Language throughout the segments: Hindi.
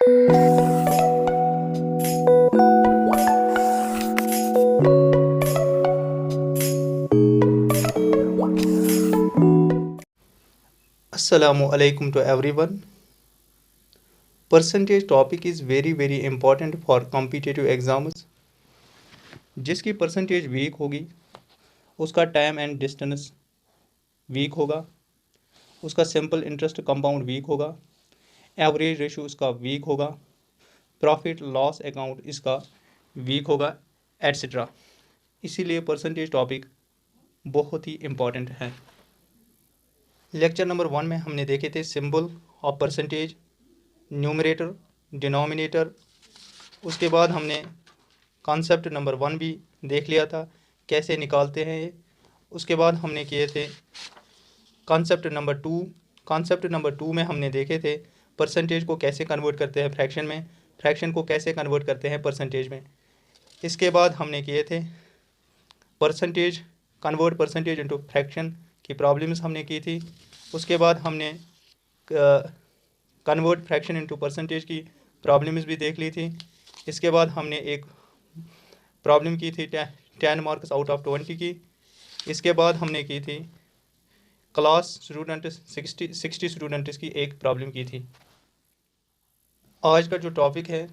Assalamu alaikum to everyone. Percentage topic is very important for competitive exams. जिसकी परसेंटेज वीक होगी उसका टाइम एंड डिस्टेंस वीक होगा, उसका सिंपल इंटरेस्ट कंपाउंड वीक होगा, एवरेज रेशो उसका वीक होगा, प्रॉफिट लॉस अकाउंट इसका वीक होगा, एट्सेट्रा। इसीलिए परसेंटेज टॉपिक बहुत ही इम्पॉर्टेंट है। लेक्चर नंबर 1 में हमने देखे थे symbol of percentage, numerator, denominator. उसके बाद हमने कॉन्सेप्ट नंबर 1 भी देख लिया था, कैसे निकालते हैं ये। उसके बाद हमने किए थे कॉन्सेप्ट नंबर 2। कॉन्सेप्ट नंबर 2 में हमने देखे थे परसेंटेज को कैसे कन्वर्ट करते हैं फ्रैक्शन में, फ्रैक्शन को कैसे कन्वर्ट करते हैं परसेंटेज में। इसके बाद हमने किए थे percentage, convert percentage into fraction की प्रॉब्लम्स हमने की थी। उसके बाद हमने कन्वर्ट फ्रैक्शन इनटू परसेंटेज की प्रॉब्लम्स भी देख ली थी। इसके बाद हमने एक प्रॉब्लम की थी 10 मार्क्स आउट ऑफ 20 की। इसके बाद हमने की थी क्लास स्टूडेंट 60 स्टूडेंट्स की एक प्रॉब्लम की थी। आज का जो टॉपिक है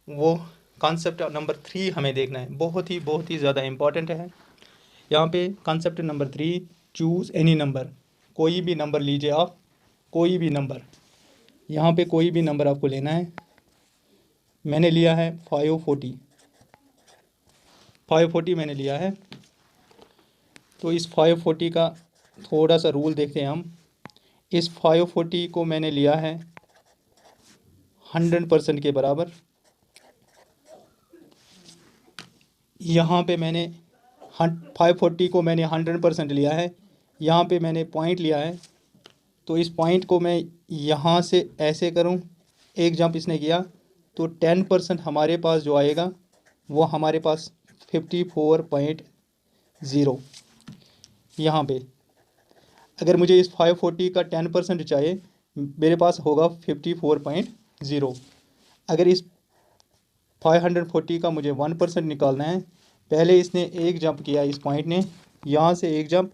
वो कॉन्सेप्ट नंबर 3 हमें देखना है, बहुत ही ज़्यादा इम्पॉर्टेंट है। यहाँ पे concept number 3, choose any number. कोई भी नंबर लीजिए आप, कोई भी नंबर, यहाँ पे कोई भी नंबर आपको लेना है। मैंने लिया है 540 मैंने लिया है। तो इस 540 का थोड़ा सा रूल देखते हैं हम। इस 540 को मैंने लिया है 100% के बराबर। यहाँ पे मैंने 540 को मैंने 100% लिया है, यहाँ पे मैंने पॉइंट लिया है। तो इस पॉइंट को मैं यहाँ से ऐसे करूँ, एक जंप इसने किया, तो 10% हमारे पास जो आएगा वो हमारे पास 54.0। यहाँ पे अगर मुझे इस 540 का 10% चाहिए, मेरे पास होगा 54.0। अगर इस 540 का मुझे 1% निकालना है, पहले इसने एक जंप किया, इस पॉइंट ने यहाँ से एक जंप,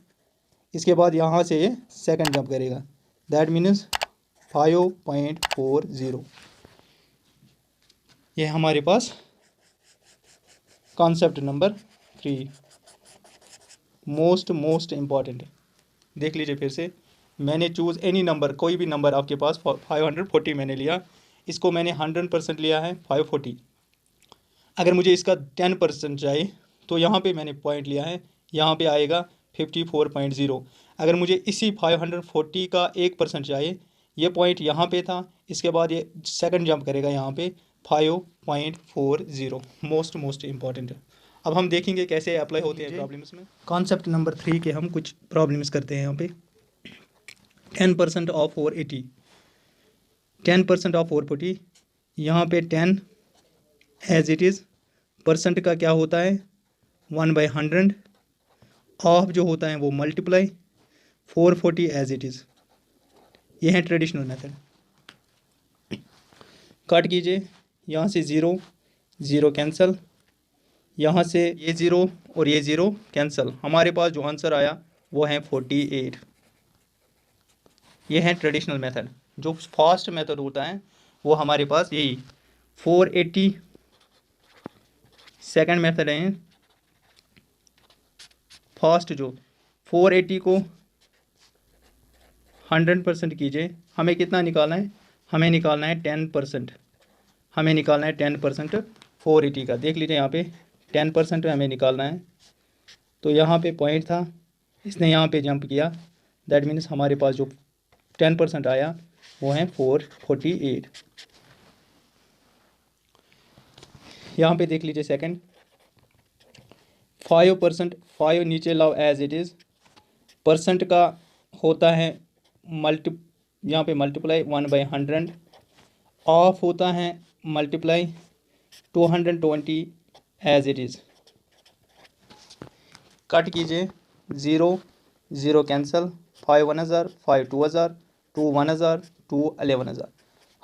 इसके बाद यहाँ से ये सेकंड जंप करेगा, दैट मीन्स 5.40। ये हमारे पास कॉन्सेप्ट नंबर 3 मोस्ट इम्पॉर्टेंट। देख लीजिए फिर से, मैंने चूज़ एनी नंबर, कोई भी नंबर आपके पास 540 मैंने लिया, इसको मैंने 100% लिया है 540। अगर मुझे इसका 10% चाहिए तो यहाँ पे मैंने पॉइंट लिया है, यहाँ पे आएगा 54.0। अगर मुझे इसी 540 का 1% चाहिए, ये पॉइंट यहाँ पे था, इसके बाद ये सेकंड जंप करेगा यहाँ पे 5.40। मोस्ट इम्पॉर्टेंट है। अब हम देखेंगे कैसे अप्लाई होते हैं प्रॉब्लम्स में। कॉन्सेप्ट नंबर 3 के हम कुछ प्रॉब्लम्स करते हैं। यहाँ पे 10% ऑफ 480, 10% ऑफ 440, यहाँ पे 10 एज इट इज़, परसेंट का क्या होता है 1/100, ऑफ जो होता है वो मल्टीप्लाई 440 एज इट इज़। ये है ट्रेडिशनल मेथड। कट कीजिए, यहाँ से ज़ीरो कैंसिल, यहाँ से ये ज़ीरो और ये ज़ीरो कैंसिल, हमारे पास जो आंसर आया वो है 48। ये है ट्रेडिशनल मेथड। जो फास्ट मेथड होता है वो हमारे पास यही 480। सेकंड मेथड है फास्ट, जो 480 को 100% कीजिए। हमें कितना निकालना है, हमें निकालना है 10%, हमें निकालना है 10% 480 का। देख लीजिए यहाँ पे 10% हमें निकालना है। तो यहाँ पे पॉइंट था, इसने यहाँ पे जंप किया, दैट मीन्स हमारे पास जो 10% आया वो है 448। यहाँ पे देख लीजिए सेकंड, 5%, 5 नीचे लाओ एज इट इज़, परसेंट का होता है यहाँ पे मल्टीप्लाई 1/100, ऑफ होता है multiply 220 as it is. Cut कीजिए, ज़ीरो कैंसिल, 5 1000, 5 2000, 2 1000, 2 11,000,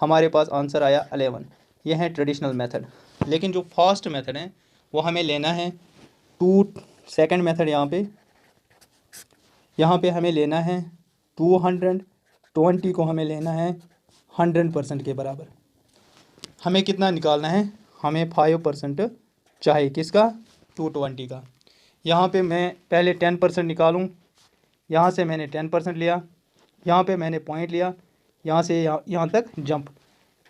हमारे पास आंसर आया 11। यह है ट्रेडिशनल मेथड। लेकिन जो फास्ट मेथड है वो हमें लेना है सेकंड मेथड। यहाँ पे हमें लेना है 220 को हमें लेना है 100% के बराबर। हमें कितना निकालना है? हमें 5% चाहिए, किसका? 220 का। यहाँ पे मैं पहले 10% निकालूँ। यहाँ से मैंने 10% लिया, यहाँ पे मैंने पॉइंट लिया, यहाँ से यहाँ तक जंप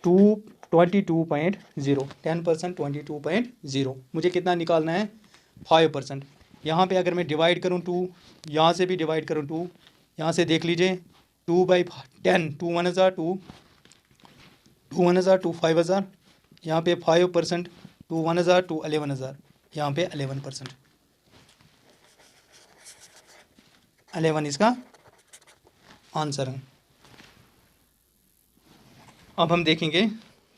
22.0। 10% 22.0। मुझे कितना निकालना है? 5%। यहाँ पे अगर मैं डिवाइड करूँ 2, यहाँ से भी डिवाइड करूँ 2, यहाँ से देख लीजिए 2/10, 2 1 हज़ार 2 2 1 हज़ार 2 5 हज़ार। यहाँ पे 5%, 2 1 हज़ार 2 11,000। यहाँ पे 11%, 11 इसका आंसर है। अब हम देखेंगे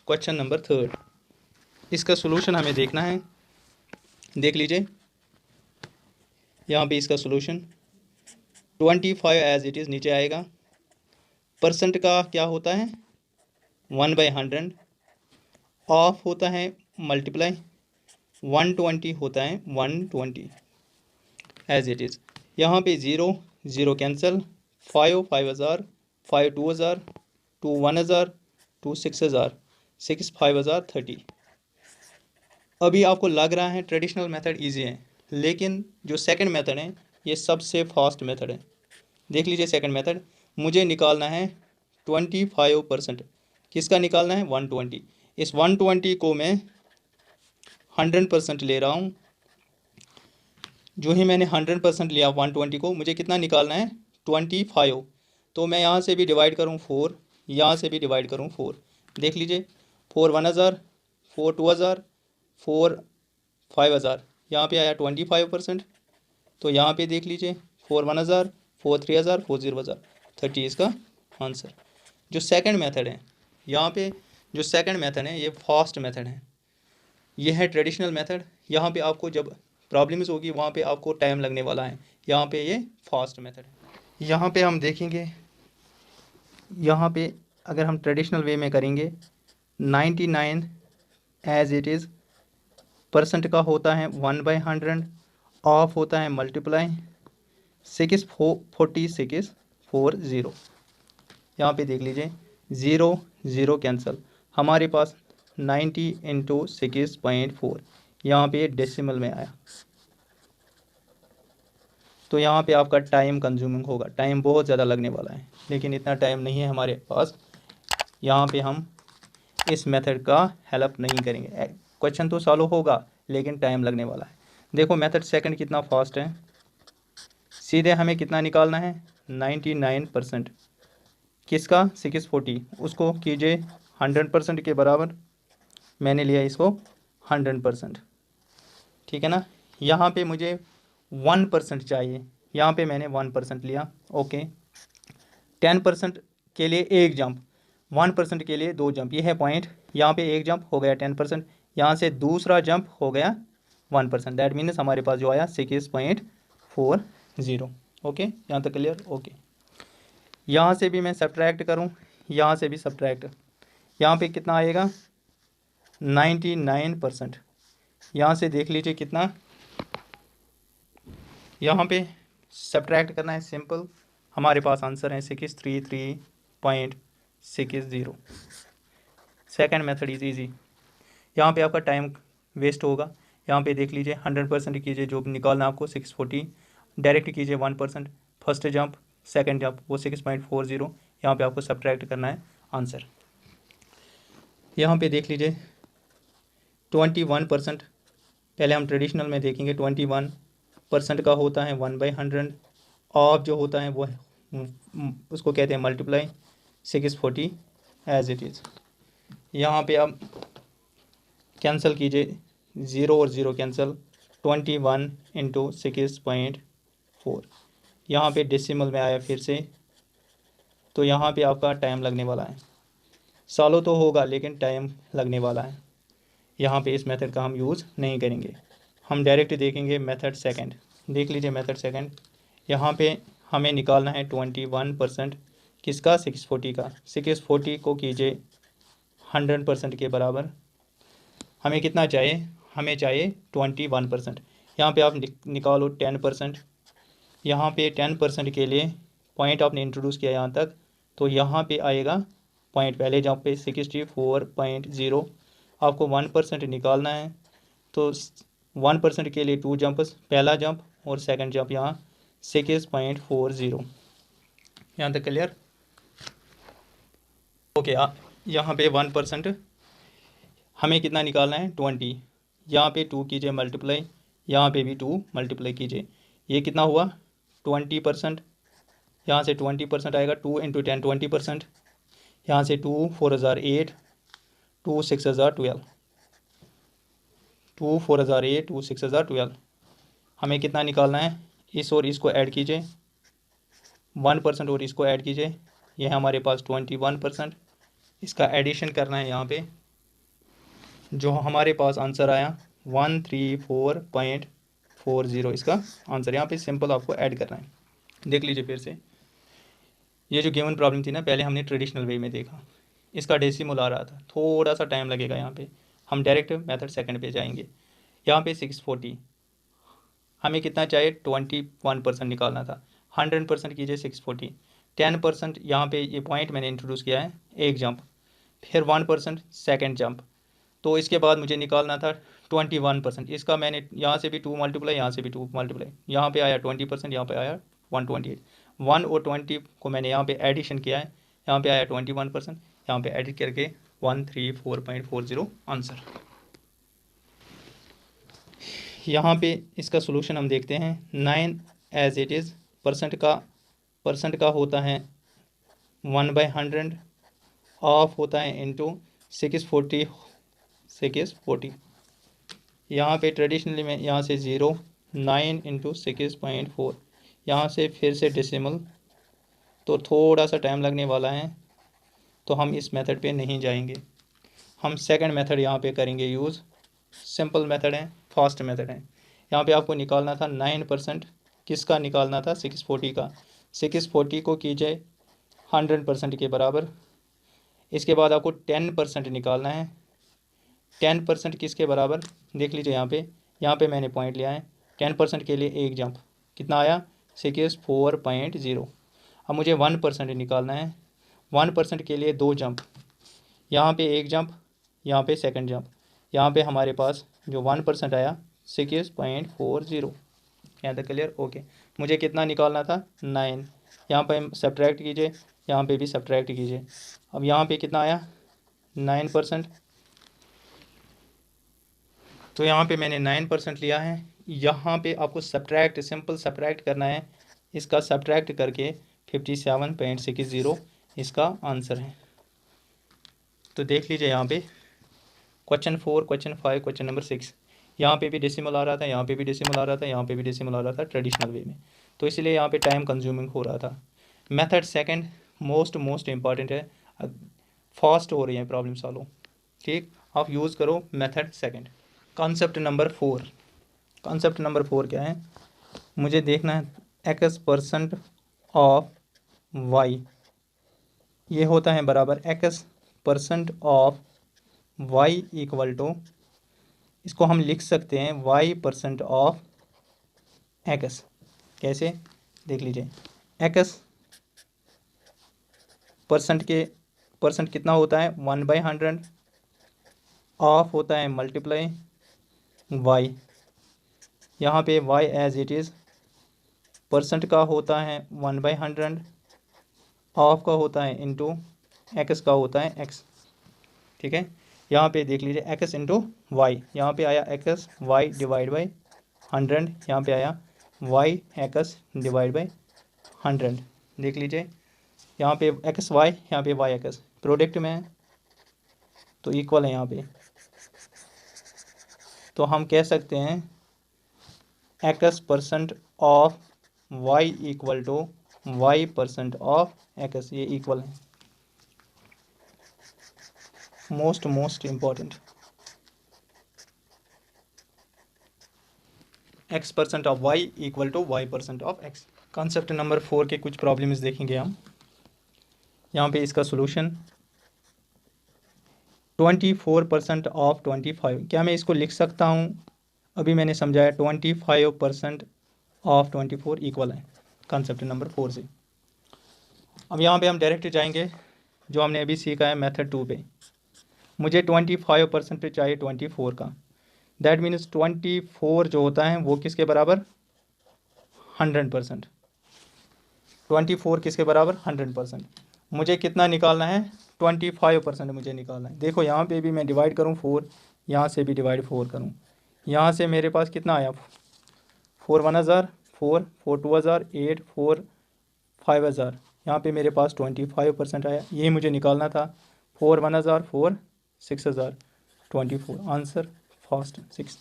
क्वेश्चन नंबर 3। इसका सोल्यूशन हमें देखना है। देख लीजिए यहाँ पे इसका सोल्यूशन 25 एज इट इज़ नीचे आएगा। परसेंट का क्या होता है? 1/100। ऑफ होता है मल्टीप्लाई, 120 होता है 120 एज इट इज़। यहाँ पे 0 0 कैंसिल, 5 5,000, 5 2,000, 2 1,000, 2 6,000, 6 5,000 30। अभी आपको लग रहा है ट्रेडिशनल मेथड इजी है, लेकिन जो सेकंड मेथड है ये सबसे फास्ट मेथड है। देख लीजिए सेकंड मेथड। मुझे निकालना है 25%। किसका निकालना है? 120। इस 120 को मैं 100% ले रहा हूँ। जो ही मैंने 100% लिया 120 को, मुझे कितना निकालना है? 25। तो मैं यहाँ से भी डिवाइड करूँ 4, यहाँ से भी डिवाइड करूँ 4। देख लीजिए 4 1,000, 4 2,000, 4 5,000। यहाँ पे आया 25%। तो यहाँ पे देख लीजिए 4 1,000, 4 3,000, 4 0,000, 30 इसका आंसर। जो सेकंड मेथड है यहाँ पे, जो सेकंड मेथड है ये फास्ट मेथड है। ये है ट्रेडिशनल मेथड। यहाँ पे आपको जब प्रॉब्लम्स होगी वहाँ पे आपको टाइम लगने वाला है। यहाँ पे ये फास्ट मेथड है। यहाँ पे हम देखेंगे, यहाँ पे अगर हम ट्रेडिशनल वे में करेंगे 99 एज इट इज़ परसेंट का होता है 1/100। ऑफ होता है मल्टीप्लाई 64640। यहाँ पे देख लीजिए 0 0 कैंसिल, हमारे पास 90 × 6.4। यहाँ पे डेसिमल में आया, तो यहाँ पे आपका टाइम कंज्यूमिंग होगा, टाइम बहुत ज़्यादा लगने वाला है। लेकिन इतना टाइम नहीं है हमारे पास, यहाँ पे हम इस मेथड का हेल्प नहीं करेंगे। क्वेश्चन तो सॉल्व होगा लेकिन टाइम लगने वाला है। देखो मेथड सेकंड कितना फास्ट है। सीधे हमें कितना निकालना है? 99%। किसका? 640। उसको कीजिए 100% के बराबर। मैंने लिया इसको 100%, ठीक है ना। यहाँ पे मुझे 1% चाहिए, यहाँ पे मैंने 1% लिया। ओके, 10% के लिए एक जंप, 1% के लिए दो जंप। ये है पॉइंट। यहाँ पे एक जंप हो गया 10%, यहाँ से दूसरा जंप हो गया 1%। दैट मीन्स हमारे पास जो आया 6.40। ओके, यहाँ तक क्लियर? ओके, यहाँ से भी मैं सब्ट्रैक्ट करूँ, यहाँ से भी सब्ट्रैक्ट। यहाँ पे कितना आएगा? 99%। यहाँ से देख लीजिए कितना, यहाँ पे सब्ट्रैक्ट करना है सिंपल। हमारे पास आंसर है 633.60। Second method is easy. यहाँ पे आपका टाइम वेस्ट होगा। यहाँ पे देख लीजिए 100% कीजिए, जो निकालना आपको 640। डायरेक्ट कीजिए 1%। फर्स्ट जंप, सेकंड जंप वो 6.40। यहाँ पे आपको सब्ट्रैक्ट करना है आंसर। यहाँ पे देख लीजिए 21%। पहले हम ट्रेडिशनल में देखेंगे। 21% का होता है 1/100। ऑफ जो होता है वो उसको कहते हैं मल्टीप्लाई 640 एज इट इज़। यहाँ पे आप कैंसिल कीजिए, 0 और 0 कैंसिल, 21 × 6.4। यहाँ पे डेसिमल में आया फिर से, तो यहाँ पे आपका टाइम लगने वाला है। सॉल्व तो होगा लेकिन टाइम लगने वाला है। यहाँ पे इस मेथड का हम यूज़ नहीं करेंगे, हम डायरेक्ट देखेंगे मेथड सेकंड। देख लीजिए मेथड सेकंड। यहाँ पे हमें निकालना है 21%। किसका? 640 का। 640 को कीजिए 100% के बराबर हमें कितना चाहिए, हमें चाहिए 21%। यहाँ पे आप निकालो 10%। यहाँ पे 10% के लिए पॉइंट आपने इंट्रोड्यूस किया यहाँ तक, तो यहाँ पे आएगा पॉइंट पहले जंप पे 64.0। आपको 1% निकालना है, तो 1% के लिए 2 जंप्स, पहला जंप और सेकंड जंप यहाँ 6.40। यहाँ तक क्लियर? ओके, यहाँ पे 1% हमें कितना निकालना है, 20। यहाँ पे 2 कीजिए मल्टीप्लाई, यहाँ पे भी 2 मल्टीप्लाई कीजिए, ये कितना हुआ 20%। यहाँ से 20% आएगा, 2 × 10 20%। यहाँ से 2 4,000 8, 2 6,000 12, 2 4,000 8, 2 6,000 12। हमें कितना निकालना है, इस और इसको ऐड कीजिए, 1% और इसको ऐड कीजिए, यह है हमारे पास 21%। इसका एडिशन करना है यहाँ पे, जो हमारे पास आंसर आया 134.40 इसका आंसर। यहाँ पे सिंपल आपको ऐड करना है। देख लीजिए फिर से, ये जो गिवन प्रॉब्लम थी ना, पहले हमने ट्रेडिशनल वे में देखा, इसका डेसिमल आ रहा था, थोड़ा सा टाइम लगेगा। यहाँ पे हम डायरेक्ट मेथड सेकंड पे जाएंगे। यहाँ पे 640 हमें कितना चाहिए, 21% निकालना था। 100% कीजिए 640, 10% यहाँ पे ये पॉइंट मैंने इंट्रोड्यूस किया है, एक जंप, फिर 1% सेकेंड जंप। तो इसके बाद मुझे निकालना था 21%। इसका मैंने यहाँ से भी 2 मल्टीप्लाई, यहाँ से भी 2 मल्टीप्लाई, यहाँ पे आया 20%, यहाँ पे आया 128। 1 और 20 को मैंने यहाँ पे एडिशन किया है, यहाँ पे आया 21%, यहाँ पे एडिट करके 134.40 आंसर। यहाँ पे इसका सोल्यूशन हम देखते हैं। 9 एज इट इज़, परसेंट का होता है 1/100, ऑफ होता है इंटू 640। यहाँ पे ट्रेडिशनली में यहाँ से 0, 9 × 6.4, यहाँ से फिर से डेसिमल, तो थोड़ा सा टाइम लगने वाला है, तो हम इस मेथड पे नहीं जाएंगे। हम सेकंड मेथड यहाँ पे करेंगे यूज़। सिंपल मेथड है, फास्ट मेथड है। यहाँ पे आपको निकालना था 9%, किसका निकालना था, 640 का। 640 को कीजिए 100% के बराबर। इसके बाद आपको 10% निकालना है। 10% किसके बराबर, देख लीजिए यहाँ पे मैंने पॉइंट लिया है। 10% के लिए एक जंप कितना आया, 64.0। अब मुझे 1% निकालना है। 1% के लिए 2 जंप, यहाँ पे एक जंप, यहाँ पे सेकंड जंप। यहाँ पे हमारे पास जो 1% आया 6.40। यहाँ तक क्लियर? ओके, मुझे कितना निकालना था, 9। यहाँ पे सब्ट्रैक्ट कीजिए, यहाँ पे भी सब्ट्रैक्ट कीजिए। अब यहाँ पे कितना आया, 9%। तो यहाँ पे मैंने 9% लिया है। यहाँ पे आपको सब्ट्रैक्ट, सिंपल सब्ट्रैक्ट करना है। इसका सब्ट्रैक्ट करके 57.60 इसका आंसर है। तो देख लीजिए यहाँ पे क्वेश्चन 4, क्वेश्चन 5, क्वेश्चन नंबर 6, यहाँ पे भी डेसिमल आ रहा था, यहाँ पे भी डेसिमल आ रहा था, यहाँ पे भी डेसिमल आ रहा था ट्रेडिशनल वे में। तो इसलिए यहाँ पे टाइम कंज्यूमिंग हो रहा था। मेथड सेकंड मोस्ट इम्पॉर्टेंट है, फास्ट हो रही है प्रॉब्लम सॉल्व। ठीक, आप यूज़ करो method second. Concept number 4, concept number 4 क्या है, मुझे देखना है x% ऑफ y, ये होता है बराबर x% of y equal to, इसको हम लिख सकते हैं y% ऑफ x। कैसे, देख लीजिए, x परसेंट कितना होता है, 1/100, ऑफ होता है मल्टीप्लाई y। यहाँ पे y as it is, percent का होता है 1/100, ऑफ का होता है इंटू x का होता है x। ठीक है, यहाँ पे देख लीजिए x इंटू वाई, यहाँ पे आया x y डिवाइड बाई 100, यहाँ पे आया y x डिवाइड बाई 100। देख लीजिए यहाँ पे x y, यहाँ पे y x प्रोडक्ट में है, तो इक्वल है यहाँ पे। तो हम कह सकते हैं x% of y equal to y% of x, ये इक्वल है। Most important, x% of y equal to y% of x। Concept number 4 के कुछ प्रॉब्लम्स देखेंगे हम। यहाँ पे इसका सॉल्यूशन, 24% ऑफ 25, क्या मैं इसको लिख सकता हूँ? अभी मैंने समझाया 25% ऑफ 24 इक्वल है कॉन्सेप्ट नंबर 4 से। अब यहाँ पे हम डायरेक्ट जाएंगे जो हमने अभी सीखा है मेथड 2 पे। मुझे 25% पे चाहिए 24 का, दैट मीन्स 24 जो होता है वो किसके बराबर? 100%। 24 किसके बराबर? 100%। मुझे कितना निकालना है? 25% मुझे निकालना है। देखो यहाँ पे भी मैं डिवाइड करूँ 4, यहाँ से भी डिवाइड 4 करूँ, यहाँ से मेरे पास कितना आया? 4 1000, 4 4 2000, 8 4 5000, यहाँ पे मेरे पास 25% आया। ये मुझे निकालना था। 4 1000, 4 6000, 24 आंसर फर्स्ट 6।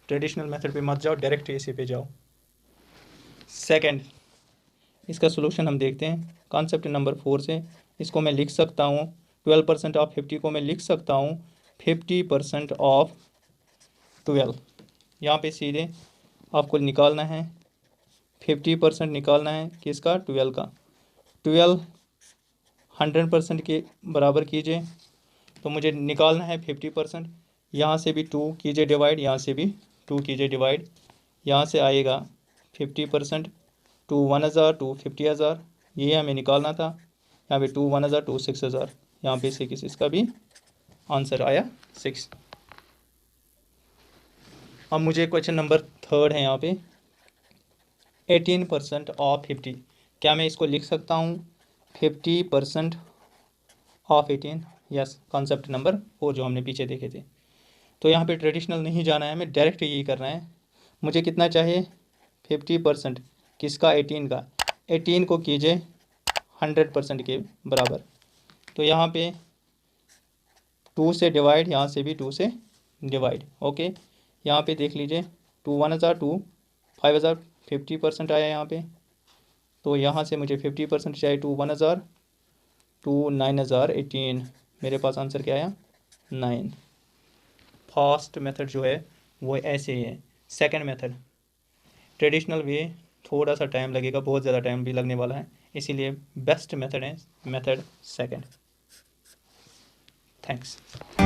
ट्रेडिशनल मेथड पे मत जाओ, डायरेक्ट ऐसे पे जाओ। सेकंड, इसका सोल्यूशन हम देखते हैं कॉन्सेप्ट नंबर 4 से। इसको मैं लिख सकता हूँ 12% ऑफ 50 को मैं लिख सकता हूँ 50% ऑफ 12। यहाँ पे सीधे आपको निकालना है 50% निकालना है किसका? 12 का। 12 100% के बराबर कीजिए, तो मुझे निकालना है 50%। यहाँ से भी 2 कीजिए डिवाइड, यहाँ से भी 2 कीजिए डिवाइड, यहाँ से आएगा 50%। 2 1000, 2 50,000, ये हमें निकालना था। यहाँ पे 2 1000, 2 6000, यहाँ पे 6, इसका भी आंसर आया 6। अब मुझे क्वेश्चन नंबर 3 है यहाँ पे 18% ऑफ 50, क्या मैं इसको लिख सकता हूँ 50% ऑफ 18? यस, कॉन्सेप्ट नंबर 4 जो हमने पीछे देखे थे। तो यहाँ पे ट्रेडिशनल नहीं जाना है, हमें डायरेक्ट यही करना है। मुझे कितना चाहिए? 50% किसका? 18 का। 18 को कीजिए 100% के बराबर, तो यहाँ पे 2 से डिवाइड, यहाँ से भी 2 से डिवाइड। ओके, यहाँ पे देख लीजिए 2 1000, 2 5000, 50% आया यहाँ पे। तो यहाँ से मुझे 50% चाहिए 2 1000, 2 9000, 18, मेरे पास आंसर क्या आया? 9। फास्ट मेथड जो है वो ऐसे ही है। सेकंड मेथड ट्रेडिशनल वे, थोड़ा सा टाइम लगेगा, बहुत ज़्यादा टाइम भी लगने वाला है, इसीलिए बेस्ट मेथड है मेथड सेकंड। थैंक्स।